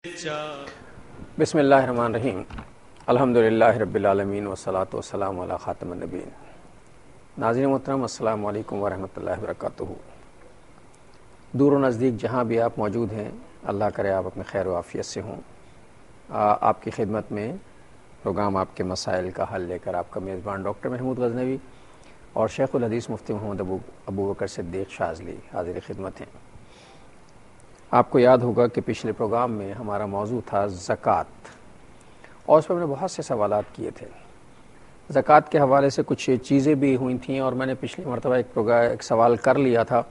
بسم اللہ الرحمن الرحیم الحمدللہ رب العالمین والصلاۃ والسلام علی خاتم النبیین۔ ناظرین محترم، السلام علیکم ورحمۃ اللہ وبرکاتہ۔ دور و نزدیک جہاں بھی آپ موجود ہیں، اللہ کرے آپ اپنے خیر و عافیت سے ہوں۔ آپ کی خدمت میں پروگرام آپ کے مسائل کا حل لے کر آپ کا میزبان ڈاکٹر محمود غزنوی اور شیخ الحدیث مفتی محمد ابو بکر صدیق شاذلی حاضر خدمت ہیں۔ آپ کو یاد ہوگا کہ پچھلے پروگرام میں ہمارا موضوع تھا زکوٰۃ، اور اس پر میں نے بہت سے سوالات کیے تھے۔ زکوٰۃ کے حوالے سے کچھ چیزیں بھی ہوئی تھیں، اور میں نے پچھلی مرتبہ ایک سوال کر لیا تھا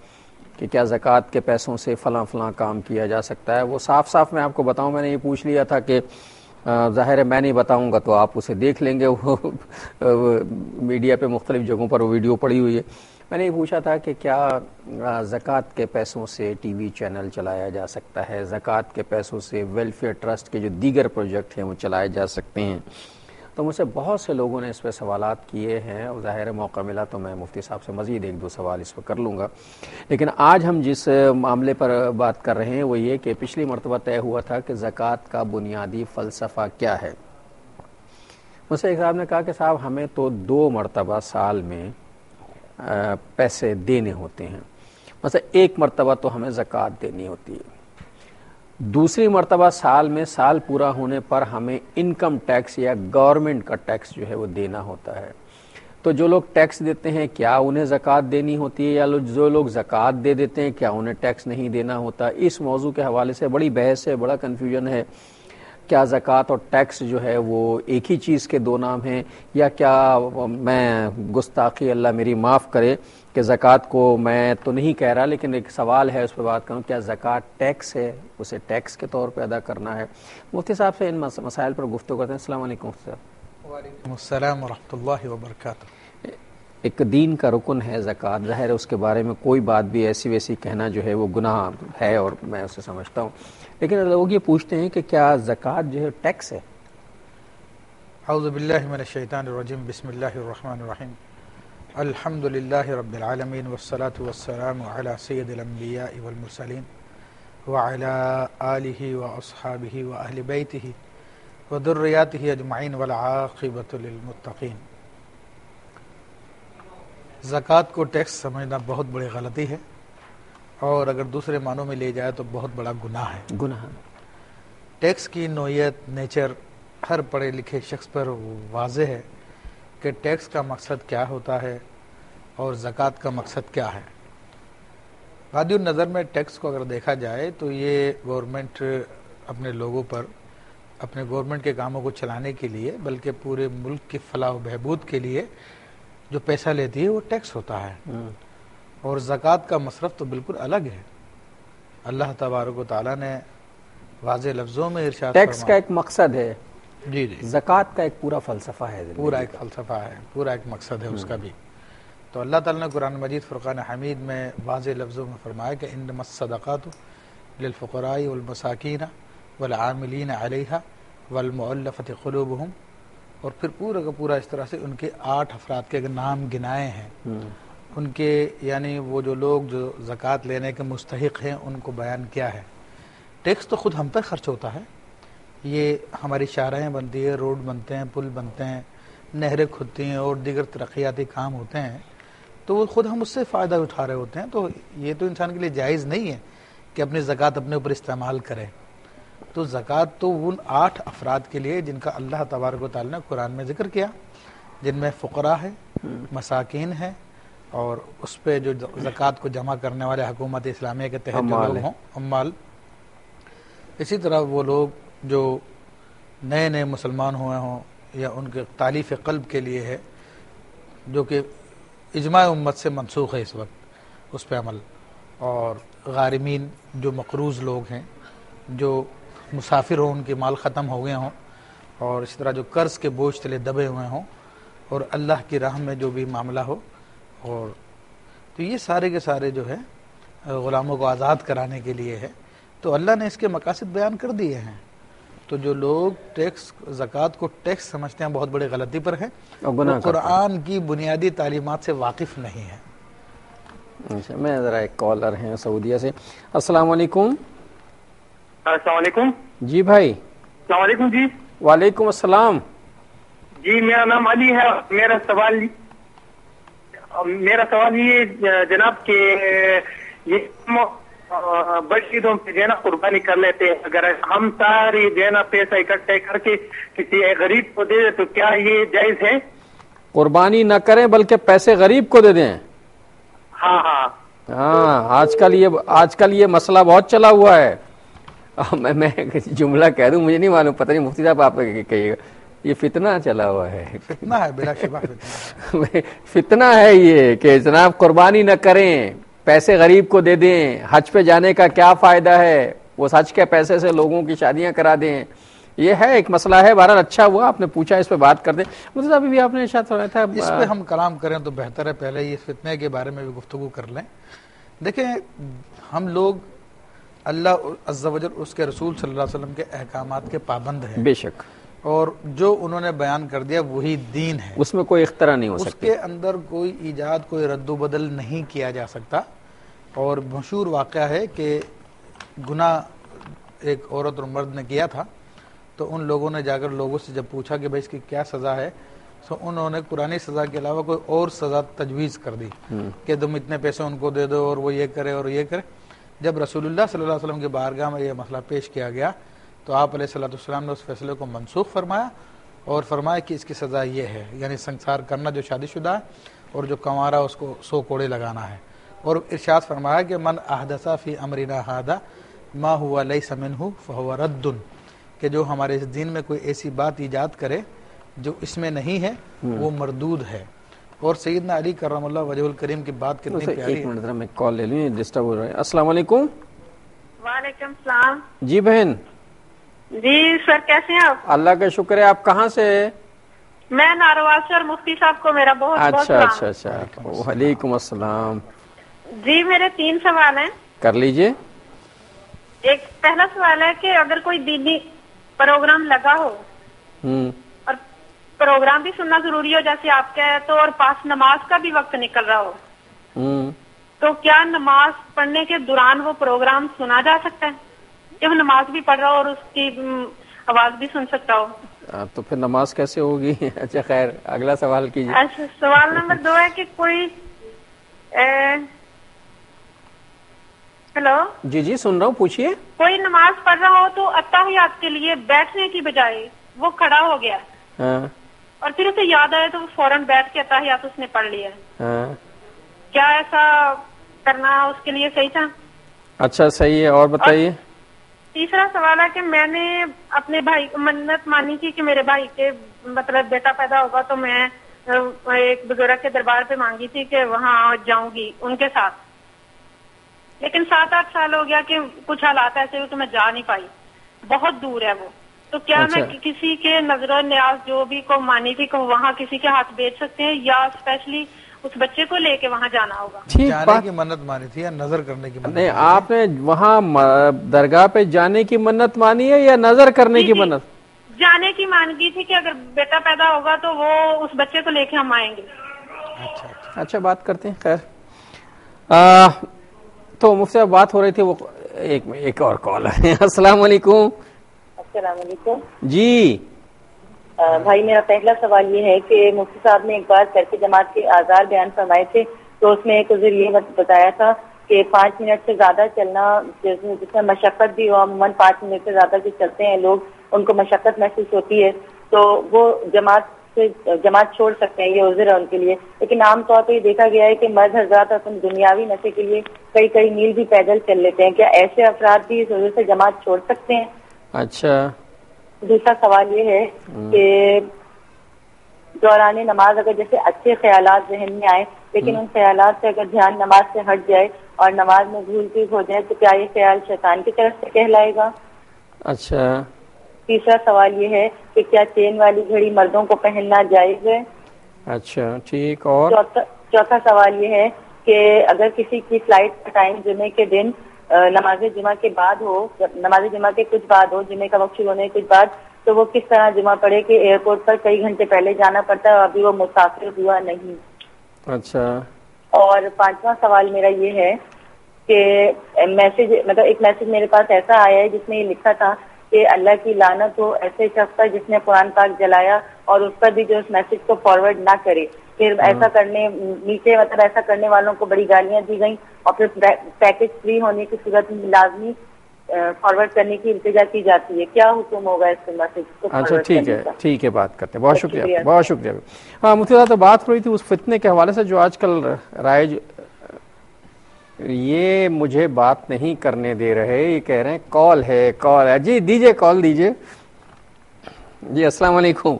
کہ کیا زکوٰۃ کے پیسوں سے فلاں کام کیا جا سکتا ہے۔ وہ صاف میں آپ کو بتاؤں، میں نے یہ پوچھ لیا تھا کہ ظاہر ہے میں نہیں بتاؤں گا تو آپ اسے دیکھ لیں گے، وہ میڈیا پہ مختلف جگہوں پر وہ ویڈیو پڑی ہوئی ہے۔ میں نے یہ پوچھا تھا کہ کیا زکوٰۃ کے پیسوں سے ٹی وی چینل چلایا جا سکتا ہے، زکوٰۃ کے پیسوں سے ویلفیئر ٹرسٹ کے جو دیگر پروجیکٹ ہیں وہ چلائے جا سکتے ہیں۔ تو مجھ سے بہت سے لوگوں نے اس پہ سوالات کیے ہیں، اور ظاہر موقع ملا تو میں مفتی صاحب سے مزید ایک دو سوال اس پہ کر لوں گا۔ لیکن آج ہم جس معاملے پر بات کر رہے ہیں وہ یہ کہ پچھلی مرتبہ طے ہوا تھا کہ زکوٰۃ کا بنیادی فلسفہ کیا ہے۔ مجھ سے ایک صاحب نے کہا کہ صاحب ہمیں تو 2 مرتبہ سال میں پیسے دینے ہوتے ہیں، مثلا 1 مرتبہ تو ہمیں زکوٰۃ دینی ہوتی ہے، دوسری مرتبہ سال میں سال پورا ہونے پر ہمیں انکم ٹیکس یا گورنمنٹ کا ٹیکس جو ہے وہ دینا ہوتا ہے۔ تو جو لوگ ٹیکس دیتے ہیں کیا انہیں زکوٰۃ دینی ہوتی ہے، یا جو لوگ زکوٰۃ دے دیتے ہیں کیا انہیں ٹیکس نہیں دینا ہوتا؟ اس موضوع کے حوالے سے بڑی بحث ہے، بڑا کنفیوژن ہے۔ کیا زکوٰۃ اور ٹیکس جو ہے وہ ایک ہی چیز کے 2 نام ہیں، یا کیا میں گستاخی اللہ میری معاف کرے کہ زکوٰۃ کو میں تو نہیں کہہ رہا، لیکن ایک سوال ہے اس پہ بات کروں، کیا زکوٰۃ ٹیکس ہے، اسے ٹیکس کے طور پہ ادا کرنا ہے؟ مفتی صاحب سے ان مسائل پر گفتگو کرتے ہیں۔ السلام علیکم مفتی صاحب۔ وعلیکم السلام ورحمۃ اللہ وبرکاتہ۔ ایک دین کا رکن ہے زکوٰۃ، ظاہر ہے اس کے بارے میں کوئی بات بھی ایسی ویسی کہنا جو ہے وہ گناہ ہے، اور میں اسے سمجھتا ہوں، لیکن لوگ یہ پوچھتے ہیں کہ کیا زکوٰۃ جو ہے ٹیکس ہے؟ اعوذ باللہ من الشیطان الرجیم، بسم اللہ الرحمن الرحیم، الحمد للہ رب العالمین، والصلاة والسلام علی سید الانبیاء والمرسلین وعلی آلہ واصحابہ واہل بیتہ وذریاتہ اجمعین والعاقبۃ للمتقین۔ زکوٰۃ کو ٹیکس سمجھنا بہت بڑی غلطی ہے، اور اگر دوسرے معنوں میں لے جائے تو بہت بڑا گناہ ہے۔ ٹیکس کی نوعیت، نیچر ہر پڑھے لکھے شخص پر واضح ہے کہ ٹیکس کا مقصد کیا ہوتا ہے اور زکوٰۃ کا مقصد کیا ہے۔ غادی النظر میں ٹیکس کو اگر دیکھا جائے تو یہ گورنمنٹ اپنے لوگوں پر اپنے گورنمنٹ کے کاموں کو چلانے کے لیے، بلکہ پورے ملک کی فلاح و بہبود کے لیے جو پیسہ لیتی ہے وہ ٹیکس ہوتا ہے، اور زکوٰۃ کا مصرف تو بالکل الگ ہے۔ اللہ تبارک و تعالیٰ نے واضح لفظوں میں ارشاد فرمایا، ٹیکس کا ایک مقصد ہے، جی، زکوٰۃ کا ایک پورا فلسفہ ہے، پورا ایک فلسفہ ہے، پورا ایک مقصد ہے اس کا بھی۔ تو اللہ تعالیٰ نے قرآن مجید فرقان حمید میں واضح لفظوں میں فرمایا کہ انما الصدقات للفقراء والمساکین والعاملین علیہا والمؤلفۃ قلوبہم، اور پھر پورا کا پورا اس طرح سے ان کے 8 افراد کے نام گنائے ہیں، ان کے یعنی وہ جو لوگ جو زکوٰۃ لینے کے مستحق ہیں ان کو بیان کیا ہے۔ ٹیکس تو خود ہم پر خرچ ہوتا ہے، یہ ہماری شاہراہیں بنتی ہیں، روڈ بنتے ہیں، پل بنتے ہیں، نہریں کھدتی ہیں، اور دیگر ترقیاتی کام ہوتے ہیں، تو وہ خود ہم اس سے فائدہ اٹھا رہے ہوتے ہیں۔ تو یہ تو انسان کے لیے جائز نہیں ہے کہ اپنی زکوٰۃ اپنے اوپر استعمال کرے۔ تو زکوٰۃ تو ان 8 افراد کے لیے جن کا اللہ تبارک و تعالیٰ نے قرآن میں ذکر کیا، جن میں فقراء ہے، مساکین ہے، اور اس پہ جو زکوٰۃ کو جمع کرنے والے حکومت اسلامیہ کے تحت جو لوگ ہوں، عمال، اسی طرح وہ لوگ جو نئے مسلمان ہوئے ہوں یا ان کے تالیف قلب کے لیے ہے، جو کہ اجماع امت سے منسوخ ہے اس وقت اس پہ عمل، اور غارمین جو مقروض لوگ ہیں، جو مسافر ہوں، ان کے مال ختم ہو گئے ہوں، اور اسی طرح جو قرض کے بوجھ تلے دبے ہوئے ہوں، اور اللہ کی راہ میں جو بھی معاملہ ہو، اور تو یہ سارے کے سارے جو ہے غلاموں کو آزاد کرانے کے لیے ہے۔ تو اللہ نے اس کے مقاصد بیان کر دیے ہیں۔ تو جو لوگ ٹیکس، زکوٰۃ کو ٹیکس سمجھتے ہیں بہت بڑی غلطی پر ہے، وہ قرآن کی بنیادی تعلیمات سے واقف نہیں ہے۔ میں ذرا ایک کالر ہیں سعودیہ سے۔ السلام علیکم۔ السلام علیکم۔ جی بھائی. السلام علیکم جی. وعلیکم السلام. جی میرا نام علی ہے. میرا سوال یہ جناب کہ یہ بڑی عیدوں پہ دینا قربانی کر لیتے ہیں, اگر ہم ساری دینا پیسہ اکٹھے کر کے کسی غریب کو دے دیں تو کیا یہ جائز ہے؟ قربانی نہ کریں بلکہ پیسے غریب کو دے دیں. ہاں ہاں ہاں, آج کل یہ مسئلہ بہت چلا ہوا ہے. میں جملہ کہہ دوں, مجھے نہیں معلوم, پتہ نہیں مفتی صاحب آپ کہیے گا, یہ فتنہ چلا ہوا ہے. فتنہ ہے, بلا شبہ فتنہ. فتنہ ہے یہ کہ جناب قربانی نہ کریں, پیسے غریب کو دے دیں. حج پہ جانے کا کیا فائدہ ہے, وہ حج کے پیسے سے لوگوں کی شادیاں کرا دیں. یہ ہے ایک مسئلہ ہے. بہرحال اچھا ہوا آپ نے پوچھا, اس پہ بات کر دیں. مفتی ابھی بھی آپ نے ارشاد فرمایا تھا, اس پہ ہم کلام کریں تو بہتر ہے, پہلے یہ فتنے کے بارے میں بھی گفتگو کر لیں. دیکھیں, ہم لوگ اللہ عز و جل اس کے رسول صلی اللہ علیہ وسلم کے احکامات کے پابند ہیں. بے شک, اور جو انہوں نے بیان کر دیا وہی دین ہے, اس میں کوئی اختراع نہیں ہو اس سکتی. کے اندر کوئی ایجاد, کوئی رد و بدل نہیں کیا جا سکتا. اور مشہور واقعہ ہے کہ گناہ ایک عورت اور مرد نے کیا تھا, تو ان لوگوں نے جا کر لوگوں سے جب پوچھا کہ بھائی اس کی کیا سزا ہے, تو انہوں نے قرآنی سزا کے علاوہ کوئی اور سزا تجویز کر دی کہ تم اتنے پیسے ان کو دے دو اور وہ یہ کرے اور یہ کرے. جب رسول اللہ صلی اللہ علیہ وسلم کے بارگاہ میں یہ مسئلہ پیش کیا گیا تو آپ علیہ الصلوۃ والسلام نے اس فیصلے کو منسوخ فرمایا اور فرمایا کہ اس کی سزا یہ ہے, یعنی سنسار کرنا جو شادی شدہ ہے, اور جو کنوارا اس کو 100 کوڑے لگانا ہے. اور ارشاد فرمایا کہ من احدث فی امرنا ھذا ما هو لیس منہ فهو رد, کہ جو ہمارے اس دین میں کوئی ایسی بات ایجاد کرے جو اس میں نہیں ہے وہ مردود ہے. اور سیدنا علی کرم اللہ وجہ الکریم کی بات کتنی پیاری ہے. ایک منٹ ذرا میں کال لے لوں, ڈسٹرب ہو رہا ہے. السلام علیکم. وعلیکم السلام. جی بہن. جی سر, کیسے ہیں آپ؟ اللہ کا شکر ہے. آپ کہاں سے؟ میں نارواز سے, اور مفتی صاحب کو میرا بہت بہت اچھا سلام. اچھا اچھا, وعلیکم السلام. جی میرے 3 سوال ہیں. کر لیجئے. ایک پہلا سوال ہے کہ اگر کوئی دینی پروگرام لگا ہو اور پروگرام بھی سننا ضروری ہو جیسے آپ کا ہے, تو اور پاس نماز کا بھی وقت نکل رہا ہو, تو کیا نماز پڑھنے کے دوران وہ پروگرام سنا جا سکتا ہے؟ جب نماز بھی پڑھ رہا ہو اور اس کی آواز بھی سن سکتا ہو, تو پھر نماز کیسے ہوگی؟ اچھا خیر, اگلا سوال کیجیے. اچھا, سوال نمبر 2 ہے کہ کوئی ہیلو. جی سن رہا ہوں, پوچھیے. کوئی نماز پڑھ رہا ہو تو اتحیات کے لیے بیٹھنے کی بجائے وہ کھڑا ہو گیا, اور پھر اسے یاد آیا تو وہ فوراً بیٹھ کے اتحیات اس نے پڑھ لیا. کیا ایسا کرنا اس کے لیے صحیح تھا؟ اچھا صحیح ہے. اور بتائیے. تیسرا سوال ہے کہ میں نے اپنے بھائی کو منت مانی تھی کہ میرے بھائی کے مطلب بیٹا پیدا ہوگا, تو میں ایک بزرگ کے دربار پہ مانگی تھی کہ وہاں جاؤں گی ان کے ساتھ, لیکن 7-8 سال ہو گیا کہ کچھ حالات ایسے ہوئے کہ میں جا نہیں پائی, بہت دور ہے وہ. تو کیا میں کسی کے نظر و نیاز جو بھی کو مانی تھی کہ وہاں کسی کے ہاتھ بیچ سکتے ہیں, یا اسپیشلی اس بچے کو لے کے وہاں جانا ہوگا؟ جانے کی منت مانی تھی یا نظر کرنے کی منت؟ نہیں, آپ نے وہاں درگاہ پہ جانے کی منت مانی ہے یا نظر کرنے کی منت؟ جانے کی مانگی تھی کہ اگر بیٹا پیدا ہوگا تو وہ اس بچے کو لے کے ہم آئیں گے. اچھا بات کرتے ہیں. خیر, تو مجھ سے بات ہو رہی تھی, وہ ایک اور کال ہے. السلام علیکم. السلام علیکم. جی بھائی, میرا پہلا سوال یہ ہے کہ مفتی صاحب نے ایک بار چرچ جماعت کے آزار بیان فرمائے تھے, تو اس میں ایک عذر یہ بتایا تھا کہ 5 منٹ سے زیادہ چلنا جس میں مشقت بھی ہو, عموماً 5 منٹ سے زیادہ جو چلتے ہیں لوگ ان کو مشقت محسوس ہوتی ہے, تو وہ جماعت چھوڑ سکتے ہیں, یہ عذر ہے ان کے لیے. لیکن عام طور پہ یہ دیکھا گیا ہے کہ مرد حضرات اپنے دنیاوی نشے کے لیے کئی میل بھی پیدل چل لیتے ہیں, کیا ایسے افراد بھی اس وجہ سے جماعت چھوڑ سکتے ہیں؟ اچھا. دوسرا سوال یہ ہے کہ دوران نماز اگر جیسے اچھے خیالات ذہن میں آئے, لیکن ان خیالات سے اگر دھیان نماز سے ہٹ جائے اور نماز میں بھول چوک ہو جائے, تو کیا یہ خیال شیطان کی طرف سے کہلائے گا؟ اچھا. تیسرا سوال یہ ہے کہ کیا چین والی گھڑی مردوں کو پہننا جائز ہے؟ اچھا ٹھیک. اور چوتھا سوال یہ ہے کہ اگر کسی کی فلائٹ کا ٹائم جمعے کے دن نماز جمعہ کے بعد ہو, نماز جمعہ کے کچھ بعد ہو, جمعے کا وقت شروع ہونے کے کچھ بعد, تو وہ کس طرح جمعہ پڑھے کہ ایئرپورٹ پر کئی گھنٹے پہلے جانا پڑتا ہے اور ابھی وہ مسافر ہوا نہیں؟ اچھا. اور 5واں سوال میرا یہ ہے کہ ایک میسج میرے پاس ایسا آیا ہے جس میں یہ لکھا تھا کہ اللہ کی لعنت ہو ایسے شخص پر جس نے قرآن پاک جلایا اور اس پر بھی جو اس میسج کو فارورڈ نہ کرے. پھر ایسا کرنے نیچے مطلب ایسا کرنے والوں کو بڑی گالیاں دی گئیں اور پھر پیکج فری ہونے کی صورت میں لازمی فارورڈ کرنے کی التجا کی جاتی ہے. کیا حکم ہوگا اس کے میسج کو؟ اچھا ٹھیک ہے بات کرتے ہیں. بہت شکریہ بہت شکریہ. ہاں مفتی صاحب تو بات ہو رہی تھی اس فتنے کے حوالے سے جو آج کل رائج یہ مجھے بات نہیں کرنے دے رہے, یہ کہہ رہے ہیں کال ہے. جی دیجئے کال دیجئے. جی السلام علیکم.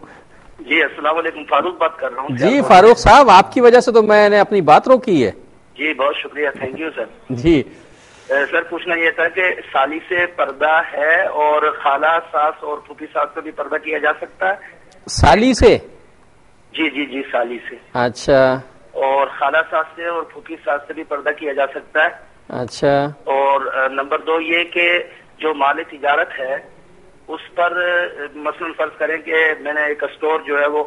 جی السلام علیکم, فاروق بات کر رہا ہوں. جی فاروق صاحب, آپ کی وجہ سے تو میں نے اپنی بات روکی ہے. جی بہت شکریہ, تھینک یو سر. جی سر پوچھنا یہ تھا کہ سالی سے پردہ ہے اور خالہ ساس اور پھوپھی ساس سے بھی پردہ کیا جا سکتا ہے؟ سالی سے؟ جی سالی سے. اچھا. اور خالہ ساس سے اور پھوپھی ساس سے بھی پردہ کیا جا سکتا ہے؟ اچھا. اور نمبر 2 یہ کہ جو مال تجارت ہے اس پر مثلاً فرض کریں کہ میں نے ایک اسٹور جو ہے وہ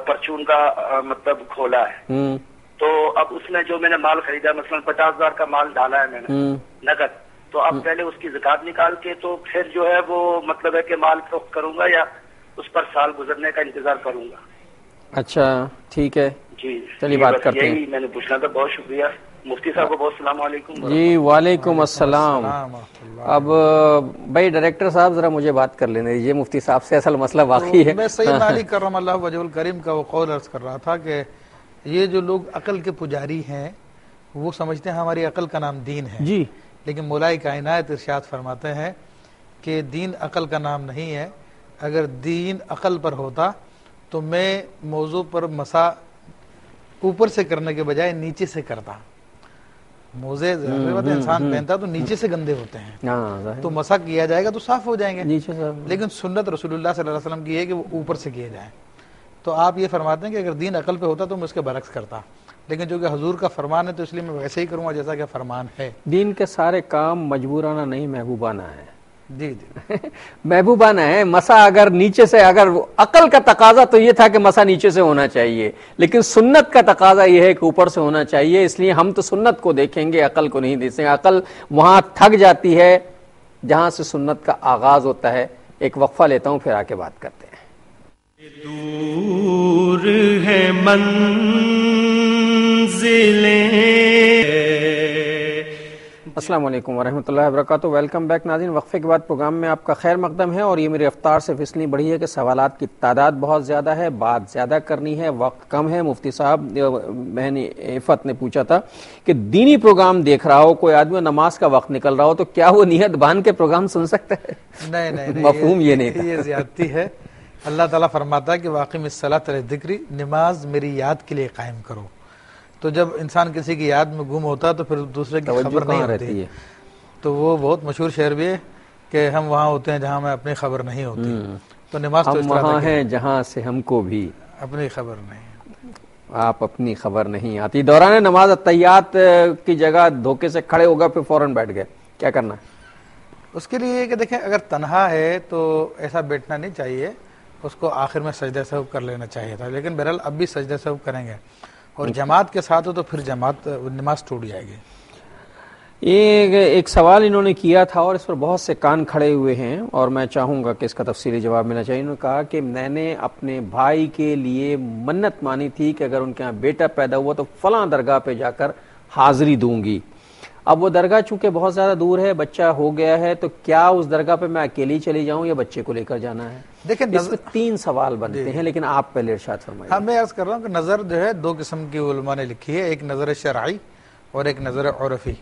پرچون کا مطلب کھولا ہے, تو اب اس میں جو میں نے مال خریدا مثلاً 50,000 کا مال ڈالا ہے میں نے نقد, تو اب پہلے اس کی زکات نکال کے تو پھر جو ہے وہ مطلب ہے کہ مال فروخت کروں گا یا اس پر سال گزرنے کا انتظار کروں گا؟ اچھا ٹھیک ہے. جی چلیے بات کرتے ہیں. یہی میں نے پوچھنا تھا. بہت شکریہ. مفتی صاحب کو بہت السلام علیکم. جی وعلیکم السلام. اب بھائی ڈائریکٹر صاحب ذرا مجھے بات کر لینے دیجیے مفتی صاحب سے, اصل مسئلہ واقعی ہے. میں سیدنا علی کرم اللہ وجہ الکریم کا وہ قول عرض کر رہا تھا کہ یہ جو لوگ عقل کے پجاری ہیں وہ سمجھتے ہیں ہماری عقل کا نام دین ہے. جی لیکن مولا کائنات ارشاد فرماتے ہیں کہ دین عقل کا نام نہیں ہے. اگر دین عقل پر ہوتا تو میں موضوع پر مسا اوپر سے کرنے کے بجائے نیچے سے کرتا. موزے انسان پہنتا تو نیچے سے گندے ہوتے ہیں, تو مسا کیا جائے گا تو صاف ہو جائیں گے. لیکن سنت رسول اللہ صلی اللہ علیہ وسلم کی ہے کہ وہ اوپر سے کیے جائیں. تو آپ یہ فرماتے ہیں کہ اگر دین عقل پہ ہوتا تو میں اس کے برعکس کرتا, لیکن جو کہ حضور کا فرمان ہے تو اس لیے میں ویسے ہی کروں گا جیسا کہ فرمان ہے. دین کے سارے کام مجبورانہ نہیں محبوبانہ ہے. جی محبوبانہ ہے. مسا اگر نیچے سے, اگر عقل کا تقاضا تو یہ تھا کہ مسا نیچے سے ہونا چاہیے, لیکن سنت کا تقاضا یہ ہے کہ اوپر سے ہونا چاہیے. اس لیے ہم تو سنت کو دیکھیں گے, عقل کو نہیں دیکھیں گے. عقل وہاں تھک جاتی ہے جہاں سے سنت کا آغاز ہوتا ہے. ایک وقفہ لیتا ہوں پھر آ کے بات کرتے ہیں. دور ہے السلام علیکم ورحمۃ اللہ وبرکاتہ. ویلکم بیک ناظرین. وقفے کے بعد پروگرام میں آپ کا خیر مقدم ہے, اور یہ میری رفتار صرف اس لیے بڑھی ہے کہ سوالات کی تعداد بہت زیادہ ہے, بات زیادہ کرنی ہے, وقت کم ہے. مفتی صاحب بہن عفت نے پوچھا تھا کہ دینی پروگرام دیکھ رہا ہو کوئی آدمی, نماز کا وقت نکل رہا ہو, تو کیا وہ نیت باندھ کے پروگرام سن سکتا ہے؟ نہیں مفہوم یہ نہیں تھا. یہ زیادتی ہے. اللہ تعالیٰ فرماتا ہے کہ واقعی الصلاۃ لذکری, نماز میری یاد کے لیے قائم کرو. تو جب انسان کسی کی یاد میں گم ہوتا ہے تو پھر دوسرے کی خبر نہیں ہوتی ہے. تو وہ بہت مشہور شعر بھی ہے کہ ہم وہاں ہوتے ہیں جہاں میں اپنی خبر نہیں ہوتی. تو نماز تو ہم وہاں ہیں جہاں سے ہم کو بھی اپنی خبر نہیں, آپ اپنی خبر نہیں آتی. دوران نماز التحیات کی جگہ دھوکے سے کھڑے ہو گئے پھر فوراً بیٹھ گئے, کیا کرنا ہے اس کے لیے؟ کہ دیکھیں اگر تنہا ہے تو ایسا بیٹھنا نہیں چاہیے, اس کو آخر میں سجدہ سہو کر لینا چاہیے تھا. لیکن بہرحال اب بھی سجدہ سہو کریں گے, اور جماعت کے ساتھ ہو تو پھر جماعت نماز ٹوٹ جائے گی. ایک سوال انہوں نے کیا تھا اور اس پر بہت سے کان کھڑے ہوئے ہیں, اور میں چاہوں گا کہ اس کا تفصیلی جواب ملنا چاہیے. انہوں نے کہا کہ میں نے اپنے بھائی کے لیے منت مانی تھی کہ اگر ان کے یہاں بیٹا پیدا ہوا تو فلاں درگاہ پہ جا کر حاضری دوں گی. اب وہ درگاہ چونکہ بہت زیادہ دور ہے, بچہ ہو گیا ہے, تو کیا اس درگاہ پہ میں اکیلی چلی جاؤں یا بچے کو لے کر جانا ہے؟ دیکھیں اس میں 3 سوال بنتے ہیں, لیکن آپ پہلے ارشاد فرمائیے. ہاں میں عرض کر رہا ہوں کہ نظر جو ہے 2 قسم کی علماء نے لکھی ہے, ایک نظر شرعی اور ایک نظر عرفی.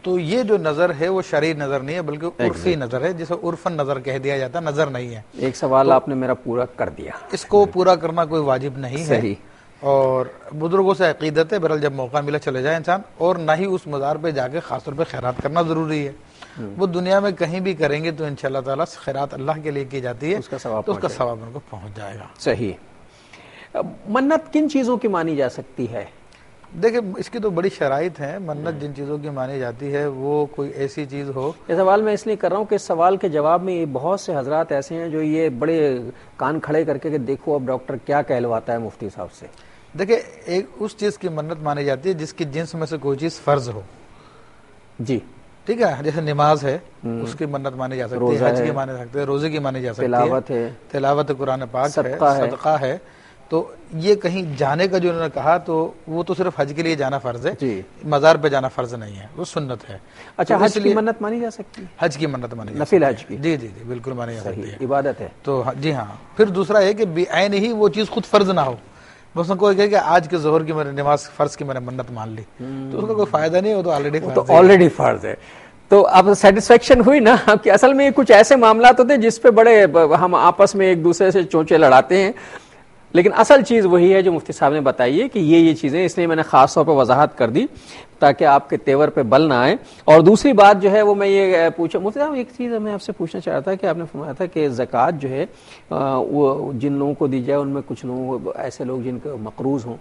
تو یہ جو نظر ہے وہ شرعی نظر نہیں ہے بلکہ عرفی نظر ہے, جسے عرفن نظر کہہ دیا جاتا ہے, نظر نہیں ہے. ایک سوال آپ نے میرا پورا کر دیا, اس کو پورا کرنا کوئی واجب نہیں ہے. اور بزرگوں سے عقیدت ہے, بہرحال جب موقع ملا چلے جائے انسان, اور نہ ہی اس مزار پہ جا کے خاص طور پہ خیرات کرنا ضروری ہے. وہ دنیا میں کہیں بھی کریں گے تو انشاءاللہ تعالیٰ خیرات اللہ کے لیے کی جاتی ہے, تو اس کا ثواب ان کو پہنچ جائے گا. صحیح. منت کن چیزوں کی مانی جا سکتی ہے؟ دیکھیں اس کی تو بڑی شرائط ہیں. منت جن چیزوں کی مانی جاتی ہے وہ کوئی ایسی چیز ہو. یہ سوال میں اس لیے کر رہا ہوں کہ اس سوال کے جواب میں بہت سے حضرات ایسے ہیں جو یہ بڑے کان کھڑے کر کے کہ دیکھو اب ڈاکٹر کیا کہلواتا ہے مفتی صاحب سے. دیکھیں ایک اس چیز کی منت مانی جاتی ہے جس کی جنس میں سے کوئی چیز فرض ہو. جی, ٹھیک ہے، جیسے نماز ہے اس کی منت مانی جا سکتی ہے، حج کی مانی جا سکتی ہے، روزے کی مانی جا سکتی ہے، تلاوت قرآن پاک ہے، صدقہ ہے. تو یہ کہیں جانے کا جو انہوں نے کہا تو وہ تو صرف حج کے لیے جانا فرض ہے، مزار پہ جانا فرض نہیں ہے، وہ سنت ہے. اچھا، حج کی منت مانی جا سکتی ہے؟ حج کی منت مانی جا سکتی ہے، نفل حج کی؟ جی جی جی بالکل مانی جا سکتی ہے، عبادت ہے. تو جی ہاں. پھر دوسرا ہے کہ بعین ہی وہ چیز خود فرض نہ ہو، بس کوئی کہے کہ آج کے ظہر کی میں نے نماز فرض کی میں نے منت مان لی، تو اس کا کوئی فائدہ نہیں، وہ تو آلریڈی فرض ہے. تو اب سیٹسفیکشن ہوئی نا کہ اصل میں کچھ ایسے معاملات ہوتے ہیں جس پہ بڑے ہم آپس میں ایک دوسرے سے چونچے لڑاتے ہیں، لیکن اصل چیز وہی ہے جو مفتی صاحب نے بتائی ہے کہ یہ چیزیں، اس لیے میں نے خاص طور پہ وضاحت کر دی تاکہ آپ کے تیور پہ بل نہ آئے. اور دوسری بات جو ہے وہ میں یہ پوچھا مفتی صاحب، ایک چیز میں آپ سے پوچھنا چاہ رہا تھا کہ آپ نے فرمایا تھا کہ زکوٰۃ جو ہے وہ جن لوگوں کو دی جائے ان میں کچھ لوگ ایسے لوگ جن کے مقروض ہوں،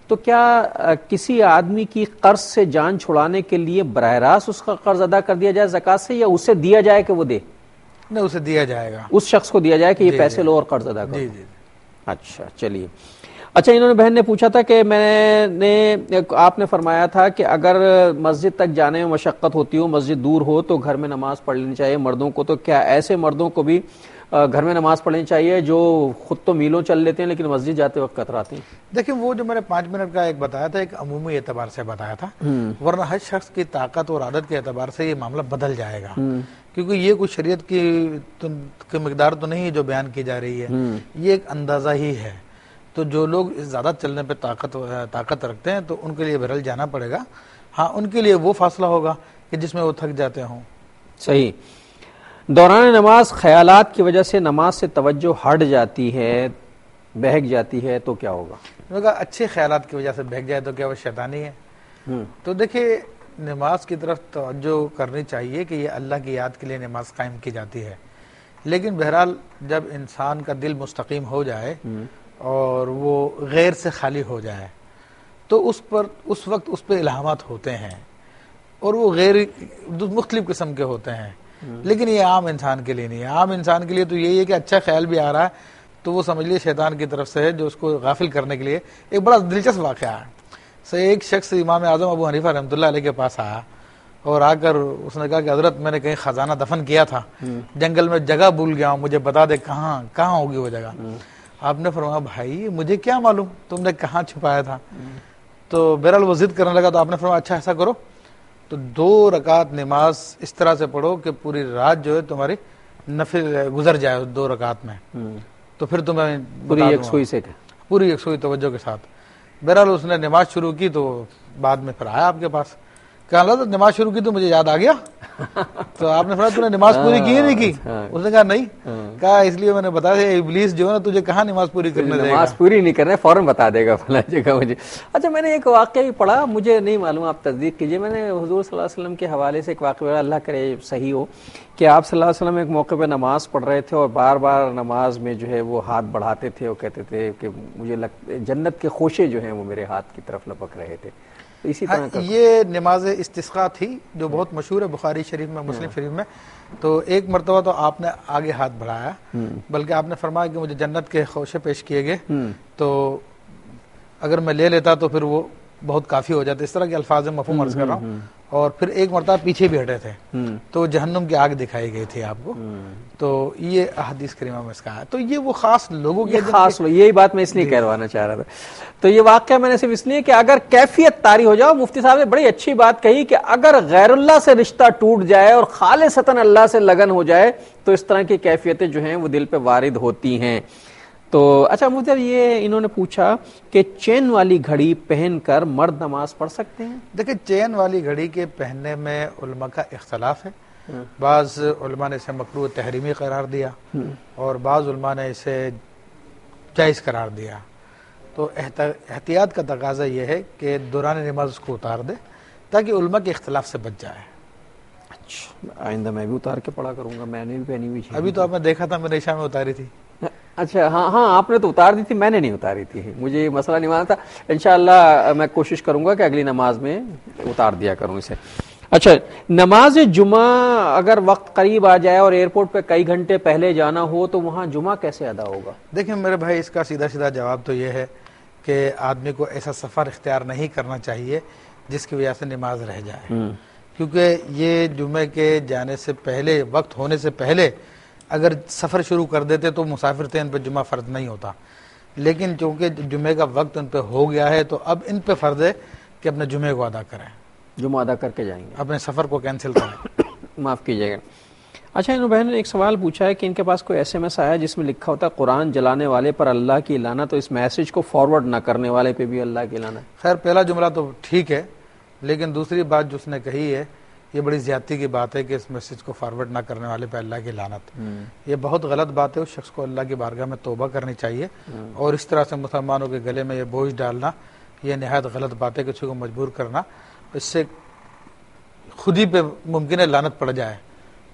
تو کیا کسی آدمی کی قرض سے جان چھڑانے کے لیے براہ راست اس کا قرض ادا کر دیا جائے زکوٰۃ سے، یا اسے دیا جائے کہ وہ دے؟ نہیں، اسے دیا جائے گا، اس شخص کو دیا جائے کہ یہ پیسے لو اور قرض ادا کرو. اچھا چلیے. اچھا، انہوں نے بہن نے پوچھا تھا کہ آپ نے فرمایا تھا کہ اگر مسجد تک جانے میں مشقت ہوتی ہو، مسجد دور ہو، تو گھر میں نماز پڑھ لینی چاہیے مردوں کو. تو کیا ایسے مردوں کو بھی گھر میں نماز پڑھنی چاہیے جو خود تو میلوں چل لیتے ہیں لیکن مسجد جاتے وقت کتراتے ہیں؟ دیکھیں، وہ جو میں نے 5 منٹ کا ایک بتایا تھا، ایک عمومی اعتبار سے بتایا تھا، ورنہ ہر شخص کی طاقت اور عادت کے اعتبار سے یہ معاملہ بدل جائے گا، کیونکہ یہ کوئی شریعت کی مقدار تو نہیں جو بیان کی جا رہی ہے، یہ ایک اندازہ ہی ہے. تو جو لوگ زیادہ چلنے پہ طاقت رکھتے ہیں تو ان کے لیے بہرحال جانا پڑے گا. ہاں، ان کے لیے وہ فاصلہ ہوگا کہ جس میں وہ تھک جاتے ہوں. صحیح. دوران نماز خیالات کی وجہ سے نماز سے توجہ ہٹ جاتی ہے، بہک جاتی ہے، تو کیا ہوگا؟ اچھے خیالات کی وجہ سے بہک جائے تو کیا وہ شیطانی ہے؟ تو دیکھیے، نماز کی طرف توجہ کرنی چاہیے کہ یہ اللہ کی یاد کے لیے نماز قائم کی جاتی ہے، لیکن بہرحال جب انسان کا دل مستقیم ہو جائے اور وہ غیر سے خالی ہو جائے تو اس وقت اس پہ الہامات ہوتے ہیں، اور وہ غیر مختلف قسم کے ہوتے ہیں، لیکن یہ عام انسان کے لیے نہیں ہے. عام انسان کے لیے تو یہی ہے کہ اچھا خیال بھی آ رہا ہے تو وہ سمجھ لیے شیطان کی طرف سے ہے جو اس کو غافل کرنے کے لیے. ایک بڑا دلچسپ واقعہ ہے. ایک شخص امام اعظم ابو حنیفہ رحمۃ اللہ علیہ کے پاس آیا اور آ کر اس نے کہا کہ حضرت، میں نے کہیں خزانہ دفن کیا تھا، جنگل میں جگہ بھول گیا ہوں، مجھے بتا دے کہاں ہوگی وہ جگہ. آپ نے فرمایا، بھائی مجھے کیا معلوم تم نے کہاں چھپایا تھا. تو بہرحال وہ ضد کرنے لگا. تو آپ نے فرمایا، اچھا ایسا کرو، تو 2 رکعت نماز اس طرح سے پڑھو کہ پوری رات جو ہے تمہاری نفل گزر جائے 2 رکعت میں، تو پھر تمہیں پوری یکسوئی توجہ کے ساتھ. بہرحال اس نے نماز شروع کی تو بعد میں پھر آیا آپ کے پاس، کہا حضرت نماز شروع کی تو مجھے یاد آ گیا. تو آپ نے فرمایا، تو نے نماز پوری کی نہیں کی؟ اس نے کہا نہیں. کہا اس لیے میں نے بتایا، ابلیس جو ہے نا تجھے کہاں نماز پوری کرنے دے گا، نماز پوری نہیں کرنا فوراً بتا دے گا فلاں جگہ مجھے. اچھا، میں نے ایک واقعہ بھی پڑھا، مجھے نہیں معلوم، آپ تصدیق کیجئے. میں نے حضور صلی اللہ علیہ وسلم کے حوالے سے ایک واقعہ، اللہ کرے صحیح ہو، کہ آپ صلی اللہ علیہ وسلم ایک موقع پہ نماز پڑھ رہے تھے اور بار بار نماز میں جو ہے وہ ہاتھ بڑھاتے تھے اور کہتے تھے کہ مجھے جنت کے خوشے جو ہیں وہ میرے ہاتھ کی طرف لپک رہے تھے. اسی طرح یہ نماز استسقاء تھی جو بہت مشہور ہے بخاری شریف میں، مسلم شریف میں. تو ایک مرتبہ تو آپ نے آگے ہاتھ بڑھایا، بلکہ آپ نے فرمایا کہ مجھے جنت کے خوشے پیش کیے گئے، تو اگر میں لے لیتا تو پھر وہ بہت کافی ہو جاتا. اس طرح کے الفاظ مفہوم عرض کر رہا ہوں. اور پھر ایک مرتبہ پیچھے بھی ہٹے تھے تو جہنم کی آگ دکھائی گئی تھی آپ کو. تو یہ احادیث کریمہ میں اس کا ہے. تو یہ وہ خاص لوگوں کے خاص یہی بات میں اس لیے کہلوانا چاہ رہا تھا. تو یہ واقعہ میں نے صرف اس لیے کہ اگر کیفیت طاری ہو جاؤ، مفتی صاحب نے بڑی اچھی بات کہی کہ اگر غیر اللہ سے رشتہ ٹوٹ جائے اور خالصتاً اللہ سے لگن ہو جائے تو اس طرح کی کیفیتیں جو ہیں وہ دل پہ وارد ہوتی ہیں. تو اچھا مجھے یہ انہوں نے پوچھا کہ چین والی گھڑی پہن کر مرد نماز پڑھ سکتے ہیں؟ دیکھیں، چین والی گھڑی کے پہننے میں علماء کا اختلاف ہے. بعض علماء نے اسے مکروہ تحریمی قرار دیا اور بعض علماء نے اسے جائز قرار دیا. تو احتیاط کا تقاضا یہ ہے کہ دوران نماز اس کو اتار دے تاکہ علماء کے اختلاف سے بچ جائے. اچھا، آئندہ میں بھی اتار کے پڑھا کروں گا. میں نے بھی پہنی ہوئی. ابھی تو آپ نے دیکھا تھا میں نے عشاء میں اتاری تھی. اچھا، ہاں آپ نے تو اتار دی تھی، میں نے نہیں اتاری تھی. مجھے یہ مسئلہ نہیں معلوم تھا. انشاءاللہ میں کوشش کروں گا کہ اگلی نماز میں اتار دیا کروں اسے. اچھا، نماز جمعہ اگر وقت قریب آ جائے اور ایئرپورٹ پہ کئی گھنٹے پہلے جانا ہو تو وہاں جمعہ کیسے ادا ہوگا؟ دیکھیں میرے بھائی، اس کا سیدھا جواب تو یہ ہے کہ آدمی کو ایسا سفر اختیار نہیں کرنا چاہیے جس کی وجہ سے نماز رہ جائے. کیونکہ یہ جمعے کے جانے سے پہلے، وقت ہونے سے پہلے اگر سفر شروع کر دیتے تو مسافر تھے، ان پہ جمعہ فرض نہیں ہوتا، لیکن چونکہ جمعے کا وقت ان پہ ہو گیا ہے تو اب ان پہ فرض ہے کہ اپنے جمعے کو ادا کریں، جمعہ ادا کر کے جائیں گے، اپنے سفر کو کینسل کریں۔ معاف کیجیے گا۔ اچھا، انہوں بہن نے ایک سوال پوچھا ہے کہ ان کے پاس کوئی ایس ایم ایس آیا جس میں لکھا ہوتا ہے قرآن جلانے والے پر اللہ کی لعنت، تو اس میسج کو فارورڈ نہ کرنے والے پہ بھی اللہ کی لعنت۔ خیر پہلا جملہ تو ٹھیک ہے، لیکن دوسری بات جو اس نے کہی ہے یہ بڑی زیادتی کی بات ہے کہ اس میسج کو فارورڈ نہ کرنے والے پہ اللہ کی لعنت، یہ بہت غلط بات ہے۔ اس شخص کو اللہ کی بارگاہ میں توبہ کرنی چاہیے، اور اس طرح سے مسلمانوں کے گلے میں یہ بوجھ ڈالنا یہ نہایت غلط بات ہے، کسی کو مجبور کرنا، اس سے خود ہی پہ ممکن ہے لعنت پڑ جائے،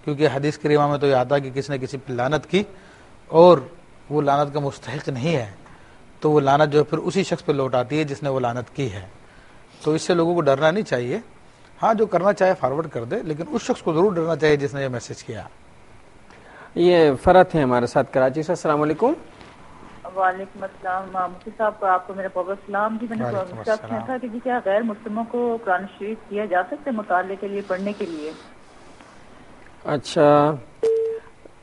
کیونکہ حدیث کریمہ میں تو یہ آتا ہے کہ کسی نے کسی پہ لعنت کی اور وہ لعنت کا مستحق نہیں ہے تو وہ لعنت جو ہے پھر اسی شخص پہ لوٹ آتی ہے جس نے وہ لعنت کی ہے۔ تو اس سے لوگوں کو ڈرنا نہیں چاہیے، ہاں جو کرنا چاہے فارورڈ کر دے، لیکن اس شخص کو ضرور ڈرنا چاہیے جس نے یہ میسج کیا۔ یہ فرت ہے ہمارے ساتھ کراچی سے۔ السلام علیکم۔ وعلیکم السلام مفتی صاحب، آپ کو میرا بہت سلام جی۔ میں نے پوچھنا تھا کہ جی کیا غیر مسلموں کو قرآن شریف دیا جا سکتا ہے مطالعے کے لیے، پڑھنے کے لیے؟ اچھا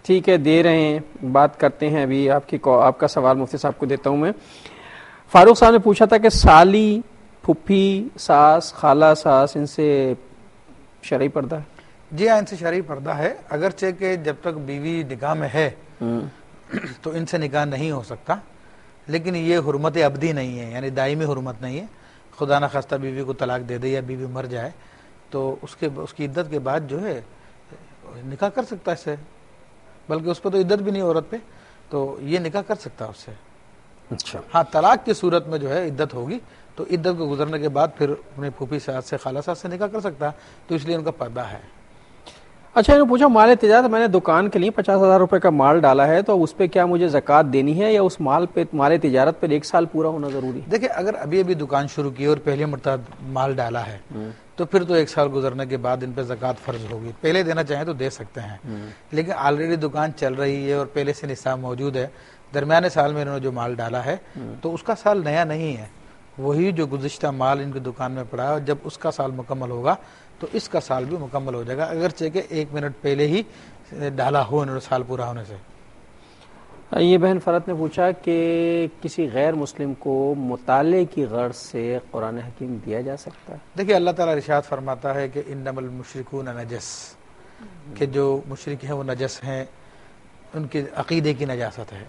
ٹھیک ہے، دے رہے ہیں، بات کرتے ہیں۔ ابھی آپ کا سوال مفتی صاحب کو دیتا ہوں میں۔ فاروق صاحب نے پوچھا تھا کہ سالی، پھپھی، ساس، خالہ ساس، ان سے شرعی پردہ ہے؟ جی ہاں، ان سے شرعی پردہ ہے، اگرچہ کہ جب تک بیوی نکاح میں ہے تو ان سے نکاح نہیں ہو سکتا، لیکن یہ حرمت ابدی نہیں ہے، یعنی دائمی حرمت نہیں ہے۔ خدا نخواستہ بیوی کو طلاق دے دے یا بیوی مر جائے تو اس کی عدت کے بعد جو ہے نکاح کر سکتا ہے اس سے، بلکہ اس پہ تو عدت بھی نہیں عورت پہ، تو یہ نکاح کر سکتا ہے اس سے۔ اچھا ہاں طلاق کی صورت میں جو ہے عدت ہوگی تو عدت کو گزرنے کے بعد پھر اپنی پھوپھی ساس سے، خالہ ساس سے نکاح کر سکتا ہے، تو اس لیے ان کا پردہ ہے۔ اچھا، انہوں نے پوچھا مال تجارت، میں نے دکان کے لیے 50,000 روپے کا مال ڈالا ہے تو اس پہ کیا مجھے زکوٰۃ دینی ہے یا اس مال پہ، مال تجارت پہ 1 سال پورا ہونا ضروری ہے؟ دیکھیں اگر ابھی دکان شروع کی اور پہلی مرتبہ مال ڈالا ہے تو پھر تو 1 سال گزرنے کے بعد ان پہ زکوٰۃ فرض ہوگی، پہلے دینا چاہیں تو دے سکتے ہیں، لیکن آلریڈی دکان چل رہی ہے اور پہلے سے نصاب موجود ہے، درمیانے سال میں انہوں نے جو مال ڈالا ہے تو اس کا سال نیا نہیں ہے، وہی جو گزشتہ مال ان کی دکان میں پڑا ہے، اور جب اس کا سال مکمل ہوگا تو اس کا سال بھی مکمل ہو جائے گا، اگرچہ کہ 1 منٹ پہلے ہی ڈالا ہو انہوں نے سال پورا ہونے سے۔ یہ بہن فرت نے پوچھا کہ کسی غیر مسلم کو مطالعے کی غرض سے قرآن حکیم دیا جا سکتا ہے؟ دیکھیے اللہ تعالیٰ ارشاد فرماتا ہے کہ انما المشرکون نجس، کہ جو مشرک ہیں وہ نجس ہیں، ان کے عقیدے کی نجاست ہے،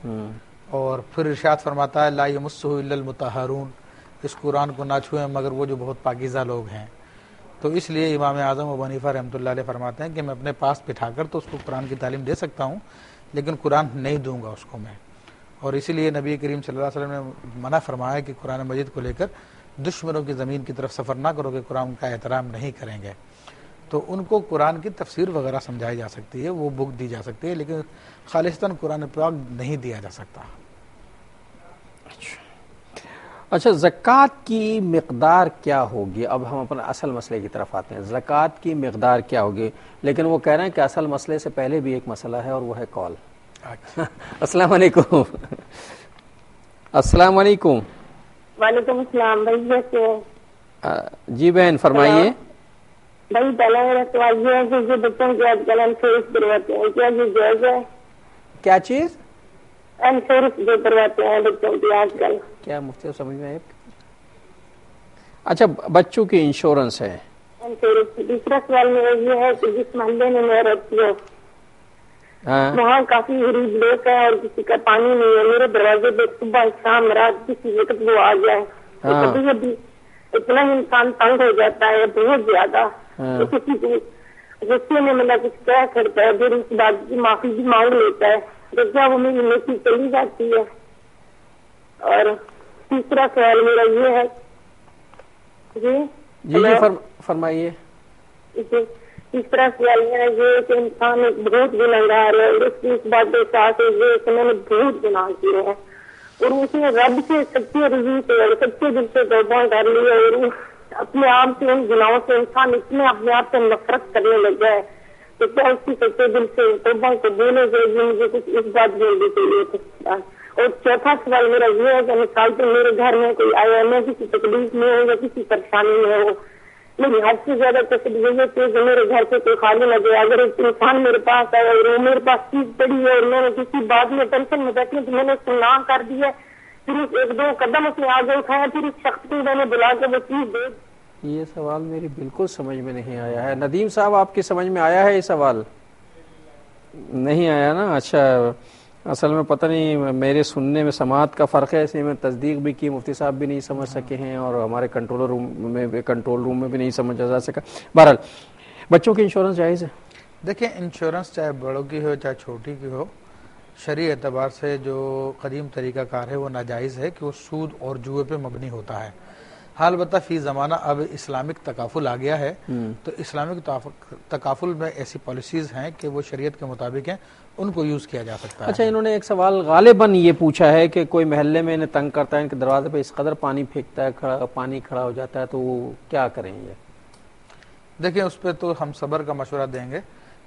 اور پھر ارشاد فرماتا ہے لا یمسہ الا المطہرون، اس قرآن کو نہ چھوئیں مگر وہ جو بہت پاکیزہ لوگ ہیں۔ تو اس لیے امام اعظم ابو حنیفہ رحمۃ اللہ علیہ فرماتے ہیں کہ میں اپنے پاس بٹھا کر تو اس کو قرآن کی تعلیم دے سکتا ہوں، لیکن قرآن نہیں دوں گا اس کو میں، اور اسی لیے نبی کریم صلی اللہ علیہ وسلم نے منع فرمایا کہ قرآن مجید کو لے کر دشمنوں کی زمین کی طرف سفر نہ کرو کہ قرآن کا احترام نہیں کریں گے۔ تو ان کو قرآن کی تفسیر وغیرہ سمجھائی جا سکتی ہے، وہ بک دی جا سکتی ہے، لیکن خالصتاً قرآن پاک نہیں دیا جا سکتا۔ اچھا، زکوٰۃ کی مقدار کیا ہوگی؟ اب ہم اپنے اصل مسئلے کی طرف آتے ہیں، زکوٰۃ کی مقدار کیا ہوگی، لیکن وہ کہہ رہے ہیں کہ اصل مسئلے سے پہلے بھی ایک مسئلہ ہے اور وہ ہے کال۔ السلام علیکم۔ السلام علیکم۔ وعلیکم السلام بھائی، کیسے؟ جی بہن فرمائیے۔ بھائی پہلا میرا سوال یہ ہے کہ جو بچوں کے آج کل انشورنس کرواتے ہیں کیا یہ جائز ہے؟ کیا چیز؟ انشورنس جو کرواتے ہیں بچوں کی آج کل، کیا مفتی صاحب سمجھ میں آئے؟ اچھا، بچوں کی انشورنس ہے۔ انشورنس۔ دوسرا سوال میرا یہ ہے کہ جس محلے میں میں رہتی ہوں وہاں کافی غریب لوگ ہیں اور کسی کا پانی نہیں ہے، میرے دروازے پہ صبح شام رات کسی وقت وہ آ جائے، کبھی کبھی اتنا ہی انسان تنگ ہو جاتا ہے بہت زیادہ، تو کسی کو غصے میں مطلب کچھ کہہ کرتا ہے، پھر اس بات کی معافی بھی مانگ لیتا ہے، تو کیا وہ میری نیکی چلی جاتی ہے؟ اور تیسرا سوال میرا یہ ہے جی فرمائیے۔ تیسرا سوال میرا یہ ہے کہ انسان ایک بہت گنہگار ہے اور اس کی اس بات کے ساتھ میں نے بہت گناہ کیے ہیں اور اس نے رب سے سچے رضی سے اور سچے دل سے توبہ کر لی ہے، اور اپنے آپ سے ان گناہوں سے انسان اتنے اپنے آپ سے نفرت کرنے لگا ہے، تو کیا اس کی سچے دل سے توبہ کو بولے گئے؟ مجھے کچھ اس بات بولنے کے لیے۔ اور چوتھا سوال میرا یہ ہے کہ مثال تو میرے گھر میں کوئی آیا، میں کسی تکلیف میں ہوں یا کسی پریشانی میں ہوں، میری حد سے زیادہ تکلیف یہ ہے کہ میرے گھر سے کوئی خالی نہ گیا. اگر ایک انسان میرے پاس آئے اور میرے پاس چیز پڑی ہے اور میں نے کسی بات میں ٹینشن میں بیٹھی تو میں نے اس کو نہ کر دیا, پھر ایک دو قدم اس نے آگے اٹھایا, پھر اس شخص کو میں نے بلا کے وہ چیز دے. یہ سوال میری بالکل سمجھ میں نہیں آیا ہے. ندیم صاحب آپ کی سمجھ میں آیا ہے یہ سوال؟ نہیں آیا نا. اچھا, اصل میں پتہ نہیں میرے سننے میں سماعت کا فرق ہے, اس لیے میں تصدیق بھی کی, مفتی صاحب بھی نہیں سمجھ سکے ہیں اور ہمارے کنٹرول روم میں بھی نہیں سمجھا جا سکا. بہرحال بچوں کی انشورنس جائز ہے؟ دیکھیں انشورنس چاہے بڑوں کی ہو چاہے چھوٹی کی ہو, شرعی اعتبار سے جو قدیم طریقہ کار ہے وہ ناجائز ہے کہ وہ سود اور جوئے پہ مبنی ہوتا ہے. حال البتہ فی زمانہ اب اسلامک تکافل آ گیا ہے, تو اسلامک تکافل میں ایسی پالیسیز ہیں کہ وہ شریعت کے مطابق ہیں, ان کو یوز کیا جا سکتا ہے. اچھا, انہوں نے ایک سوال غالباً یہ پوچھا ہے کہ کوئی محلے میں انہیں تنگ کرتا ہے, ان کے دروازے پہ اس قدر پانی پھینکتا ہے, پانی کھڑا ہو جاتا ہے, تو وہ کیا کریں گے؟ دیکھیں اس پہ تو ہم صبر کا مشورہ دیں گے,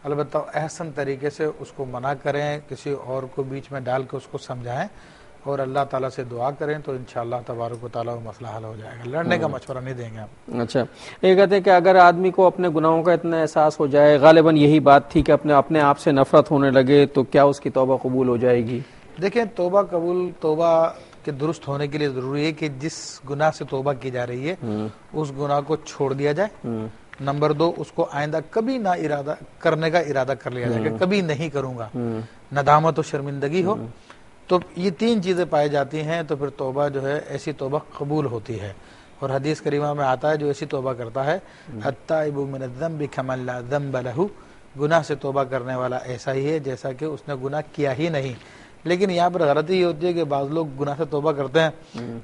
البتہ احسن طریقے سے اس کو منع کریں, کسی اور کو بیچ میں ڈال کے اس کو سمجھائیں اور اللہ تعالیٰ سے دعا کریں, تو انشاءاللہ تبارک و تعالیٰ وہ مسئلہ حل ہو جائے گا. لڑنے کا مشورہ نہیں دیں گے ہم. اچھا, یہ کہتے ہیں کہ اگر آدمی کو اپنے گناہوں کا اتنا احساس ہو جائے, غالباً یہی بات تھی کہ اپنے آپ سے نفرت ہونے لگے, تو کیا اس کی توبہ قبول ہو جائے گی؟ دیکھیں توبہ کے درست ہونے کے لیے ضروری ہے کہ جس گناہ سے توبہ کی جا رہی ہے اس گناہ کو چھوڑ دیا جائے. نمبر 2, اس کو آئندہ کبھی نہ ارادہ کرنے کا ارادہ کر لیا جائے کہ کبھی نہیں کروں گا, ندامت و شرمندگی ہو. تو یہ 3 چیزیں پائی جاتی ہیں تو پھر توبہ جو ہے ایسی توبہ قبول ہوتی ہے. اور حدیث کریمہ میں آتا ہے جو ایسی توبہ کرتا ہے التائب من الذنب کمن لا ذنب له, گناہ سے توبہ کرنے والا ایسا ہی ہے جیسا کہ اس نے گناہ کیا ہی نہیں. لیکن یہاں پر غلطی یہ ہوتی ہے کہ بعض لوگ گناہ سے توبہ کرتے ہیں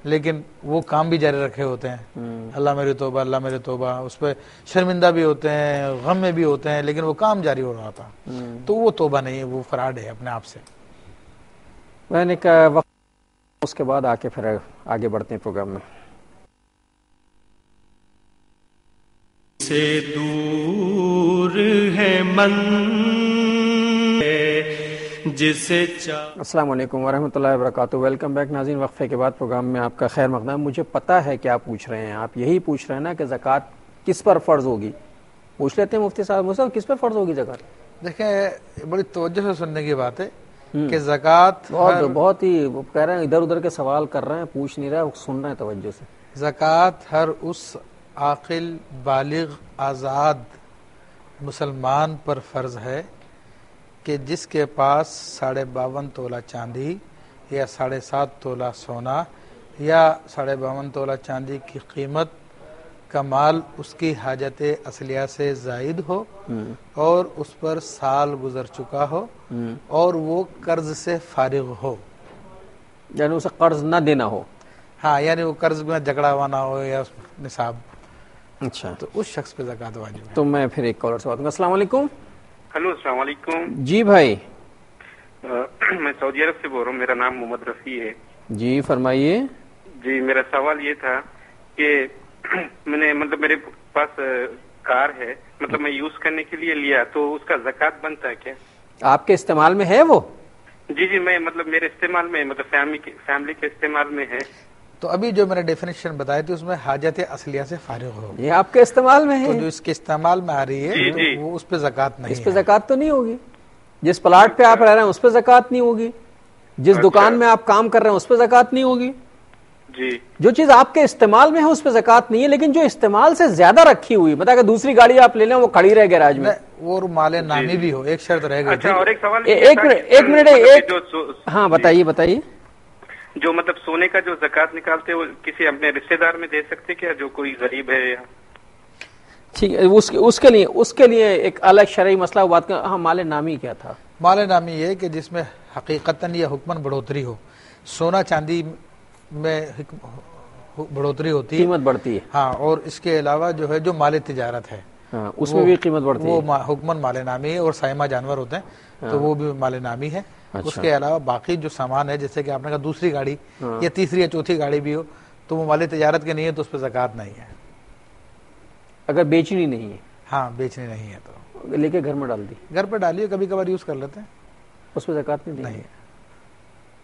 لیکن وہ کام بھی جاری رکھے ہوتے ہیں, اللہ میری توبہ اللہ میری توبہ, اس پہ شرمندہ بھی ہوتے ہیں, غم میں بھی ہوتے ہیں, لیکن وہ کام جاری ہو رہا تھا, تو وہ توبہ نہیں ہے, وہ فراڈ ہے اپنے آپ سے. میں نے کہا وقت اس کے بعد آ کے پھر آگے بڑھتے ہیں پروگرام میں. سے دور ہے من جسے السلام علیکم ورحمۃ اللہ وبرکاتہ. ویلکم بیک ناظرین, وقفے کے بعد پروگرام میں آپ کا خیر مقدم. مجھے پتا ہے کیا پوچھ رہے ہیں آپ, یہی پوچھ رہے ہیں نا کہ زکوٰۃ کس پر فرض ہوگی. پوچھ لیتے ہیں مفتی صاحب کس پر فرض ہوگی زکوٰۃ؟ دیکھیں بڑی توجہ سے سننے کی بات ہے کہ زکوٰۃ بہت ہی کہہ رہے ہیں, ادھر ادھر کے سوال کر رہے ہیں, پوچھ نہیں رہے, سن رہے ہیں توجہ سے. زکوٰۃ ہر اس عاقل بالغ آزاد مسلمان پر فرض ہے کہ جس کے پاس 52.5 تولہ چاندی یا 7.5 تولہ سونا یا 52.5 تولہ چاندی کی قیمت کا مال اس کی حاجت اصلیہ سے زائد ہو اور اس پر سال گزر چکا ہو اور وہ قرض سے فارغ ہو, یعنی اسے قرض نہ دینا ہو. ہاں, یعنی وہ قرض میں جھگڑا ہوا ہو یا نصاب. اچھا, تو اس شخص پہ زکوٰۃ واجب ہے. تو میں پھر ایک کالر سے بات کروں گا. السلام علیکم. ہلو السلام علیکم. جی بھائی, میں سعودی عرب سے بول رہا ہوں, میرا نام محمد رفیع ہے. جی فرمائیے. جی میرا سوال یہ تھا کہ میں نے میرے پاس کار ہے, میں یوز کرنے کے لیے لیا, تو اس کا زکوٰۃ بنتا ہے کیا؟ آپ کے استعمال میں ہے وہ؟ جی میں میرے استعمال میں فیملی کے استعمال میں ہے. تو ابھی جو میں نے ڈیفینیشن بتائی تھی اس میں حاجت اصلیہ سے فارغ ہو, یہ آپ کے استعمال میں ہے. تو جو اس کے استعمال میں آ رہی ہے وہ اس پہ زکوٰۃ نہیں, اس پہ زکوٰۃ تو نہیں ہوگی. جس پلاٹ پہ آپ رہ رہے ہیں اس پہ زکوٰۃ نہیں ہوگی, جس دکان میں آپ کام کر رہے ہیں اس پہ زکوٰۃ نہیں ہوگی. جی جو چیز آپ کے استعمال میں ہے اس پہ زکوٰۃ نہیں ہے, لیکن جو استعمال سے زیادہ رکھی ہوئی, مطلب کہ دوسری گاڑی آپ لے لیں وہ کھڑی رہے گیراج میں, وہ مال نامی بھی ہو, ایک شرط رہے گا. اچھا, اور ایک سوال, ایک منٹ, ہاں بتائیے. جو سونے کا جو زکوٰۃ نکالتے وہ کسی اپنے رشتے دار میں دے سکتے کیا, جو کوئی غریب ہے؟ ٹھیک ہے, اس کے لیے ایک الگ شرعی مسئلہ بات کر. ہاں, مال نامی کیا تھا؟ مال نامی یہ کہ جس میں حقیقتاً یا حکماً بڑھوتری ہو. سونا چاندی میں بڑھوتری ہوتی ہے, قیمت بڑھتی ہے. ہاں, اور اس کے علاوہ جو ہے جو مال تجارت ہے اس میں بھی قیمت بڑھتی ہے, وہ حکماً مال نامی ہے. اور سائمہ جانور ہوتے ہیں تو وہ بھی مال نامی ہے. اس کے علاوہ باقی جو سامان ہے, جیسے کہ آپ نے کہا دوسری گاڑی یا تیسری یا چوتھی گاڑی بھی ہو, تو وہ مال تجارت کے نہیں ہے, تو اس پہ زکوٰۃ نہیں ہے. اگر بیچنی نہیں ہے؟ ہاں, بیچنی نہیں ہے تو لے کے گھر میں ڈال دی, گھر پہ ڈالیے, کبھی کبھار یوز کر لیتے ہیں, اس پہ زکوٰۃ نہیں ہے.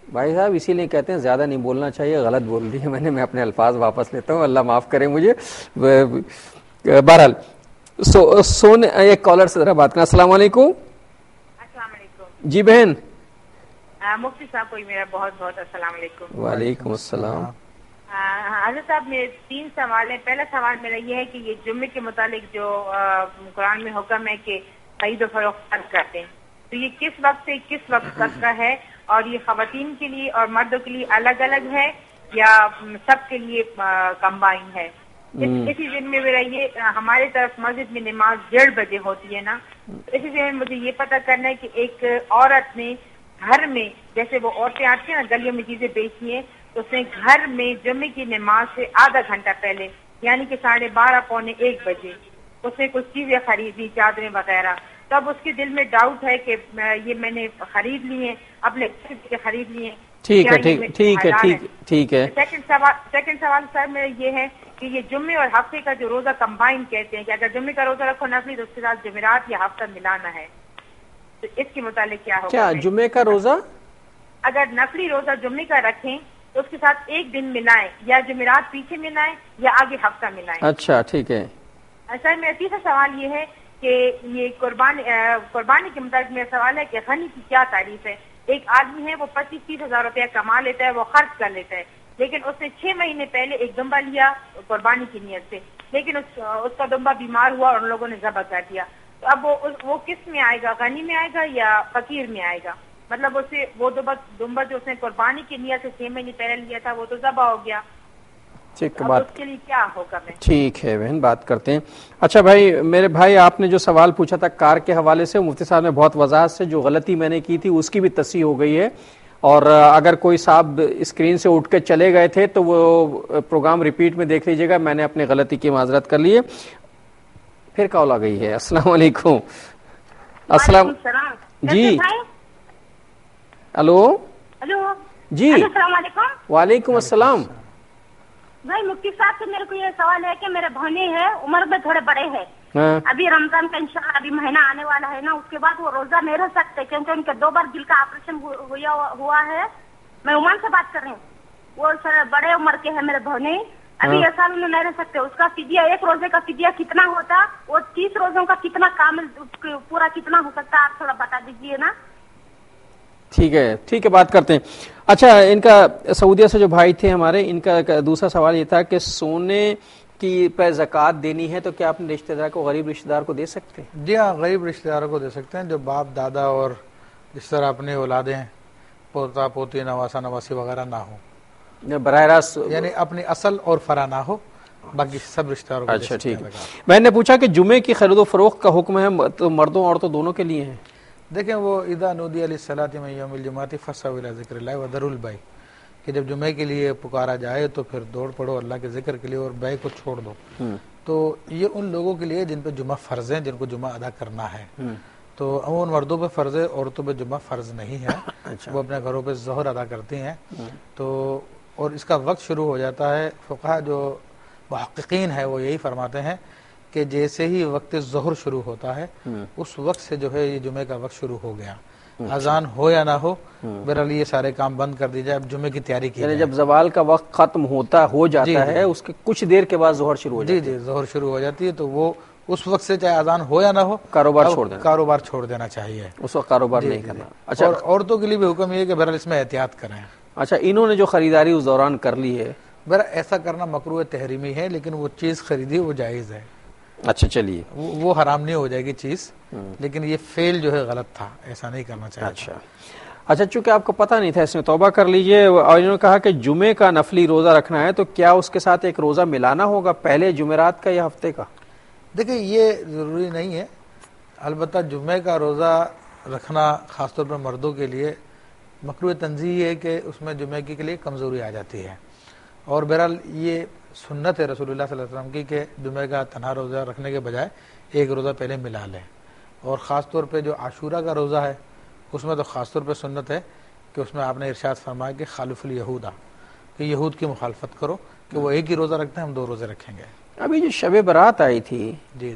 بھائی صاحب اسی لیے کہتے ہیں زیادہ نہیں بولنا چاہیے, غلط بول دی ہے میں نے, میں اپنے الفاظ واپس لیتا ہوں, اللہ معاف کرے مجھے. بہرحال سونے ایک کالر سے ذرا بات کرنا. السلام علیکم. السلام علیکم جی بہن. مفتی صاحب کو میرا بہت بہت السلام علیکم. وعلیکم السلام. حضرت صاحب میرے 3 سوال ہیں. پہلا سوال میرا یہ ہے کہ یہ جمعے کے متعلق جو قرآن میں حکم ہے کہ خرید و فروخت کرتے ہیں تو یہ کس وقت سے کس وقت تک کا ہے اور یہ خواتین کے لیے اور مردوں کے لیے الگ الگ ہے یا سب کے لیے کمبائن ہے؟ اسی دن میں میرا یہ ہمارے طرف مسجد میں نماز 1:30 بجے ہوتی ہے نا, اسی دن میں مجھے یہ پتہ کرنا ہے کہ ایک عورت نے گھر میں, جیسے وہ عورتیں آتی ہیں نا گلیوں میں چیزیں بیچتی ہیں, تو اس نے گھر میں جمعے کی نماز سے آدھا گھنٹہ پہلے یعنی کہ 12:30 پونے 1 بجے اس نے کچھ چیزیں خریدی, چادریں وغیرہ. تب اس کے دل میں ڈاؤٹ ہے کہ یہ میں نے خرید لی ہیں, اپنے کے خرید لی ہیں. ٹھیک ہے. سیکنڈ سوال سر میرا یہ ہے کہ یہ جمعے اور ہفتے کا جو روزہ کمبائن کہتے ہیں کہ اگر جمعے کا روزہ رکھو نفلی تو اس کے ساتھ جمعرات یا ہفتہ ملانا ہے, تو اس کے متعلق کیا ہوگا؟ کیا جمعے کا روزہ اگر نفلی روزہ جمعے کا رکھیں تو اس کے ساتھ ایک دن ملائیں, یا جمعرات پیچھے ملائیں یا آگے ہفتہ ملائیں. اچھا ٹھیک ہے. سر میرا تیسرا سوال یہ ہے کہ یہ قربانی کے متعلق میرا سوال ہے کہ غنی کی کیا تعریف ہے؟ ایک آدمی ہے وہ 25-30 ہزار روپیہ کما لیتا ہے, وہ خرچ کر لیتا ہے, لیکن اس نے 6 مہینے پہلے ایک دمبا لیا قربانی کی نیت سے, لیکن اس کا دمبا بیمار ہوا اور ان لوگوں نے ذبح کر دیا. تو اب وہ کس میں آئے گا, غنی میں آئے گا یا فقیر میں آئے گا؟ مطلب اسے وہ دمبا جو اس نے قربانی کی نیت سے 6 مہینے پہلے لیا تھا وہ تو ذبح ہو گیا, اس کے لیے کیا ہوگا؟ ٹھیک ہے بہن, بات کرتے ہیں. اچھا بھائی, میرے بھائی آپ نے جو سوال پوچھا تھا کار کے حوالے سے, مفتی صاحب نے بہت وضاحت سے جو غلطی میں نے کی تھی اس کی بھی تصحیح ہو گئی ہے, اور اگر کوئی صاحب اسکرین سے اٹھ کے چلے گئے تھے تو وہ پروگرام ریپیٹ میں دیکھ لیجیے گا, میں نے اپنی غلطی کی معذرت کر لی ہے. پھر کال آ گئی ہے. السلام علیکم. السلام جی. ہلو جی. السلام علیکم. وعلیکم السلام. بھائی مفتی صاحب سے میرے کو یہ سوال ہے کہ میرے بھائی ہے عمر میں تھوڑے بڑے ہیں, ابھی رمضان کا انشاءاللہ ابھی مہینہ آنے والا ہے نا, اس کے بعد وہ روزہ نہیں رہ سکتے کیونکہ ان کے 2 بار دل کا آپریشن ہوا ہے. میں عمان سے بات کر رہی ہوں. وہ بڑے عمر کے ہیں میرے بھائی, ابھی یہ سال میں نہیں رہ سکتے. اس کا فدیہ, ایک روزے کا فدیہ کتنا ہوتا, وہ 30 روزوں کا کتنا کامل پورا کتنا ہو سکتا, آپ تھوڑا بتا دیجیے نا. ٹھیک ہے, بات کرتے ہیں. اچھا, ان کا سعودیہ سے جو بھائی تھے ہمارے, ان کا دوسرا سوال یہ تھا کہ سونے کی پہ زکوٰۃ دینی ہے تو کیا اپنے رشتہ دار کو, غریب رشتہ دار کو دے سکتے ہیں؟ جی ہاں, غریب رشتہ داروں کو دے سکتے ہیں جو باپ دادا اور اس طرح اپنے اولادیں پوتا پوتی نواسا نواسی وغیرہ نہ ہو, براہ راست یعنی اپنی اصل اور فرا نہ ہو, باقی سب رشتہ داروں کو. اچھا ٹھیک ہے. میں نے پوچھا کہ جمعے کی خرید و فروخت کا حکم ہے تو مردوں عورتوں دونوں کے لیے ہے؟ دیکھیں وہ اذا نودی للصلاۃ من یوم الجمعۃ فاسعوا الی ذکر اللہ وذروا البیع, کہ جب جمعے کے لیے پکارا جائے تو پھر دوڑ پڑو اللہ کے ذکر کے لیے اور بیع کو چھوڑ دو. تو یہ ان لوگوں کے لیے جن پہ جمعہ فرض ہے, جن کو جمعہ ادا کرنا ہے. تو عموماً مردوں پہ فرض ہے, عورتوں پہ جمعہ فرض نہیں ہے. وہ اپنے گھروں پہ ظہر ادا کرتی ہیں. تو اور اس کا وقت شروع ہو جاتا ہے, فقہا جو محققین ہے وہ یہی فرماتے ہیں کہ جیسے ہی وقت ظہر شروع ہوتا ہے اس وقت سے جو ہے یہ جمعے کا وقت شروع ہو گیا. اذان ہو یا نہ ہو, بہرحال یہ سارے کام بند کر دی جائے, اب جمعے کی تیاری کی جائے. جب زوال کا وقت ختم ہو جاتا ہے اس کے کچھ دیر کے بعد ظہر شروع ہو جاتی ہے. جی ظہر شروع ہو جاتی ہے, تو وہ اس وقت سے چاہے اذان ہو یا نہ ہو کاروبار چھوڑ دینا چاہیے, اس وقت کاروبار نہیں کرنا. اچھا, اور عورتوں کے لیے بھی حکم یہ ہے کہ بہرحال اس میں احتیاط کریں. اچھا, انہوں نے جو خریداری اس دوران کر لی ہے, بہرحال ایسا کرنا مکروہ تحریمی ہے, لیکن وہ چیز خریدی وہ جائز ہے. اچھا چلیے, وہ حرام نہیں ہو جائے گی چیز, لیکن یہ فعل جو ہے غلط تھا, ایسا نہیں کرنا چاہیے. اچھا چونکہ آپ کو پتہ نہیں تھا اس میں توبہ کر لیجئے. اور انہوں نے کہا کہ جمعے کا نفلی روزہ رکھنا ہے تو کیا اس کے ساتھ ایک روزہ ملانا ہوگا, پہلے جمعرات کا یا ہفتے کا؟ دیکھیں یہ ضروری نہیں ہے, البتہ جمعے کا روزہ رکھنا خاص طور پر مردوں کے لیے مکروہ تنزیہ ہے کہ اس میں جمعے کے لیے کمزوری آ جاتی ہے. اور بہرحال یہ سنت ہے رسول اللہ صلی اللہ علیہ وسلم کی کہ جمعے کا تنہا روزہ رکھنے کے بجائے ایک روزہ پہلے ملا لیں. اور خاص طور پہ جو عاشورہ کا روزہ ہے اس میں تو خاص طور پہ سنت ہے کہ اس میں آپ نے ارشاد فرمایا کہ خالف الیہودا, کہ یہود کی مخالفت کرو کہ وہ ایک ہی روزہ رکھتے ہیں, ہم 2 روزے رکھیں گے. ابھی جو شب برات آئی تھی جی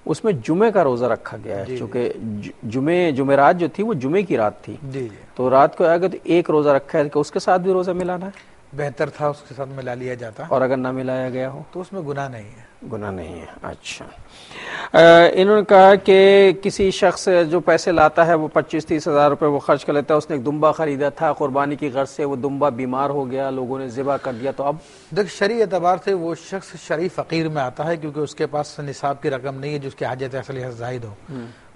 اس میں جمعے کا روزہ رکھا گیا ہے, چونکہ جمعرات جو تھی وہ جمعے کی رات تھی. جی تو رات کو آئے گا تو ایک روزہ رکھا ہے کہ اس کے ساتھ بھی روزہ ملانا ہے. بہتر تھا اس کے ساتھ ملا لیا جاتا، اور اگر نہ ملایا گیا ہو تو اس میں گناہ نہیں ہے. گناہ نہیں ہے. اچھا، انہوں نے کہا کہ کسی شخص جو پیسے لاتا ہے وہ 25-30 ہزار روپے وہ خرچ کر لیتا ہے، اس نے ایک دنبا خریدا تھا قربانی کی غرض سے، وہ دنبا بیمار ہو گیا، لوگوں نے ذبح کر دیا، تو اب دیکھ شرعی اعتبار سے وہ شخص شرعی فقیر میں آتا ہے، کیونکہ اس کے پاس نصاب کی رقم نہیں ہے جو اس کی حاجت اصلی زائد ہو.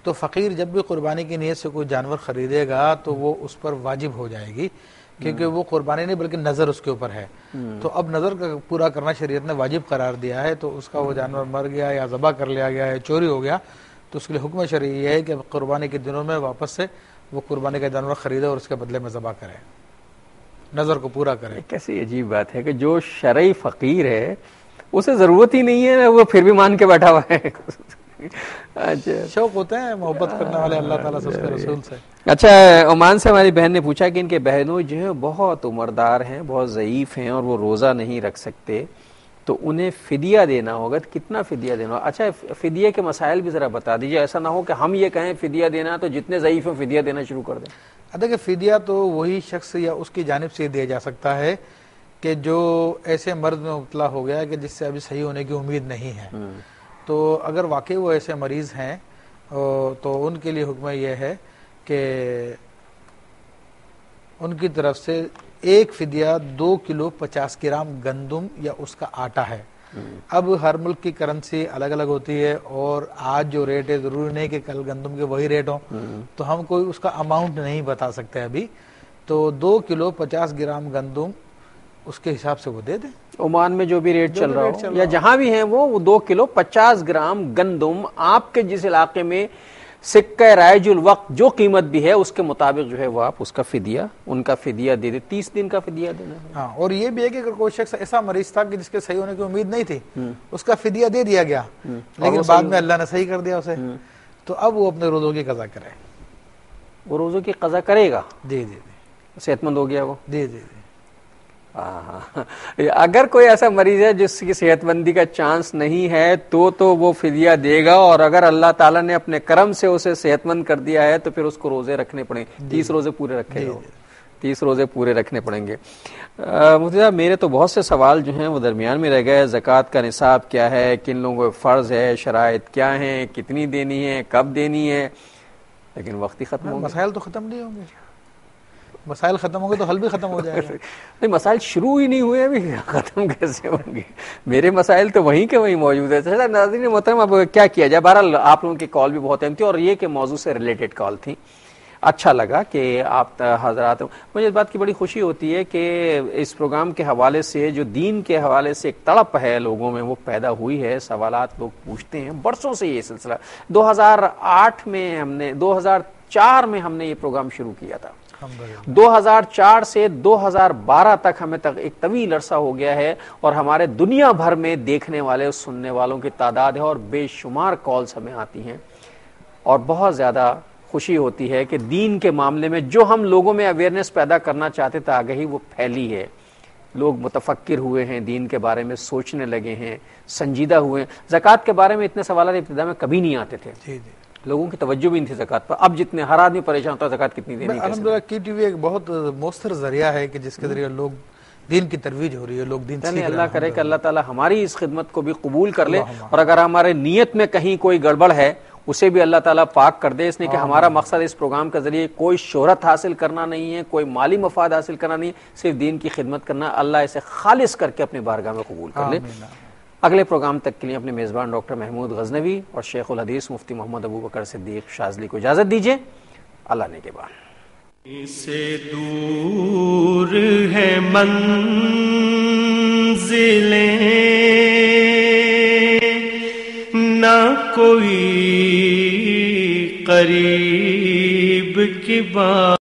تو فقیر جب بھی قربانی کی نیت سے کوئی جانور خریدے گا تو وہ اس پر واجب ہو جائے گی، کیونکہ وہ قربانی نہیں بلکہ نظر اس کے اوپر ہے. تو اب نظر کا پورا کرنا شریعت نے واجب قرار دیا ہے. تو اس کا وہ جانور مر گیا یا ذبح کر لیا گیا یا چوری ہو گیا تو اس کے لیے حکم شرعی یہ ہے کہ قربانی کے دنوں میں واپس سے وہ قربانی کا جانور خریدے اور اس کے بدلے میں ذبح کرے، نظر کو پورا کرے. کیسی عجیب بات ہے کہ جو شرعی فقیر ہے اسے ضرورت ہی نہیں ہے، وہ پھر بھی مان کے بیٹھا ہوا ہے. اچھا، شوق ہوتے ہیں محبت کرنے والے اللہ تعالیٰ سے، اس کے رسول سے. اچھا، عمان سے ہماری بہن نے پوچھا کہ ان کے بہنوں جو ہیں بہت عمردار ہیں، بہت ضعیف ہیں اور وہ روزہ نہیں رکھ سکتے، تو انہیں فدیہ دینا ہوگا. تو کتنا فدیہ دینا ہوگا؟ اچھا، فدیہ کے مسائل بھی ذرا بتا دیجیے، ایسا نہ ہو کہ ہم یہ کہیں فدیہ دینا تو جتنے ضعیف ہیں فدیہ دینا شروع کر دیں. دیکھیں فدیہ تو وہی شخص یا اس کی جانب سے دیا جا سکتا ہے کہ جو ایسے مرض میں مبتلا ہو گیا کہ جس سے ابھی صحیح ہونے کی امید نہیں ہے. تو اگر واقعی وہ ایسے مریض ہیں تو ان کے لیے حکم یہ ہے کہ ان کی طرف سے ایک فدیہ 2 کلو 50 گرام گندم یا اس کا آٹا ہے. اب ہر ملک کی کرنسی الگ الگ ہوتی ہے اور آج جو ریٹ ہے ضروری نہیں کہ کل گندم کے وہی ریٹ ہوں، تو ہم کوئی اس کا اماؤنٹ نہیں بتا سکتے ابھی. تو 2 کلو 50 گرام گندم اس کے حساب سے وہ دے دیں. عمان میں جو بھی ریٹ چل رہا ہو یا جہاں بھی ہیں وہ 2 کلو 50 گرام گندم آپ کے جس علاقے میں سکہ رائج الوقت جو قیمت بھی ہے اس کے مطابق جو ہے وہ آپ اس کا فدیہ، ان کا فدیہ دے دے. 30 دن کا فدیہ دینا ہے. ہاں، اور یہ بھی ہے کہ اگر کوئی شخص ایسا مریض تھا کہ جس کے صحیح ہونے کی امید نہیں تھی، اس کا فدیہ دے دیا گیا لیکن بعد میں اللہ نے صحیح کر دیا اسے، تو اب وہ اپنے روزوں کی قضا کرے. وہ روزوں کی قضا کرے گا؟ جی جی، صحت مند ہو گیا وہ. جی جی. اگر کوئی ایسا مریض ہے جس کی صحت مندی کا چانس نہیں ہے تو وہ فدیہ دے گا، اور اگر اللہ تعالیٰ نے اپنے کرم سے اسے صحت مند کر دیا ہے تو پھر اس کو روزے رکھنے پڑیں گے. 30 روزے پورے رکھے گا، 30 روزے پورے رکھنے پڑیں گے. مفتی صاحب، میرے تو بہت سے سوال جو ہیں وہ درمیان میں رہ گئے. زکوٰۃ کا نصاب کیا ہے، کن لوگوں کو فرض ہے، شرائط کیا ہیں، کتنی دینی ہے، کب دینی ہے، لیکن وقت ہی ختم ہو گیا. مسائل تو ختم نہیں ہوں گے، مسائل ختم ہوں گے تو حل بھی ختم ہو جائے گا. نہیں، مسائل شروع ہی نہیں ہوئے ابھی، ختم کیسے ہوں گے؟ میرے مسائل تو وہیں کے وہیں موجود ہے. ناظرین محترم، اب کیا کیا جائے؟ بہرحال آپ لوگوں کی کال بھی بہت اہم تھی اور یہ کہ موضوع سے ریلیٹڈ کال تھی. اچھا لگا کہ آپ حضرات، مجھے اس بات کی بڑی خوشی ہوتی ہے کہ اس پروگرام کے حوالے سے جو دین کے حوالے سے ایک تڑپ ہے لوگوں میں وہ پیدا ہوئی ہے. سوالات لوگ پوچھتے ہیں برسوں سے. یہ سلسلہ 2008 میں ہم نے 2004 میں ہم نے یہ پروگرام شروع کیا تھا. 2004 سے 2012 تک ہمیں ایک طویل عرصہ ہو گیا ہے اور ہمارے دنیا بھر میں دیکھنے والے سننے والوں کی تعداد ہے اور بے شمار کالز ہمیں آتی ہیں اور بہت زیادہ خوشی ہوتی ہے کہ دین کے معاملے میں جو ہم لوگوں میں اویئرنیس پیدا کرنا چاہتے تھے آگہی وہ پھیلی ہے. لوگ متفکر ہوئے ہیں، دین کے بارے میں سوچنے لگے ہیں، سنجیدہ ہوئے ہیں. زکوٰۃ کے بارے میں اتنے سوالات ابتدا میں کبھی نہیں آتے تھے. لوگوں کی توجہ بھی نہیں تھی زکوٰۃ پر. اب جتنے ہر آدمی پریشان ہوتا ہے زکوٰۃ کتنی دینی. الحمدللہ کی ٹی وی ایک بہت مؤثر ذریعہ ہے کہ جس کے ذریعے لوگ دین کی ترویج ہو رہی ہے، لوگ دین سیکھ رہے ہیں. اللہ کرے کہ اللہ تعالیٰ ہماری اس خدمت کو بھی قبول کر لے اور اگر ہمارے نیت میں کہیں کوئی گڑبڑ ہے اسے بھی اللہ تعالیٰ پاک کر دے. اس نے کہ ہمارا مقصد اس پروگرام کے ذریعے کوئی شہرت حاصل کرنا نہیں ہے، کوئی مالی مفاد حاصل کرنا نہیں ہے، صرف دین کی خدمت کرنا. اللہ اسے خالص کر کے اپنی بارگاہ میں قبول کر لے. اگلے پروگرام تک کے لیے اپنے میزبان ڈاکٹر محمود غزنوی اور شیخ الحدیث مفتی محمد ابوبکر صدیق شاذلی کو اجازت دیجیے. اللہ نے کے بعد سے دور ہے منزلیں نہ کوئی قریب کی بات.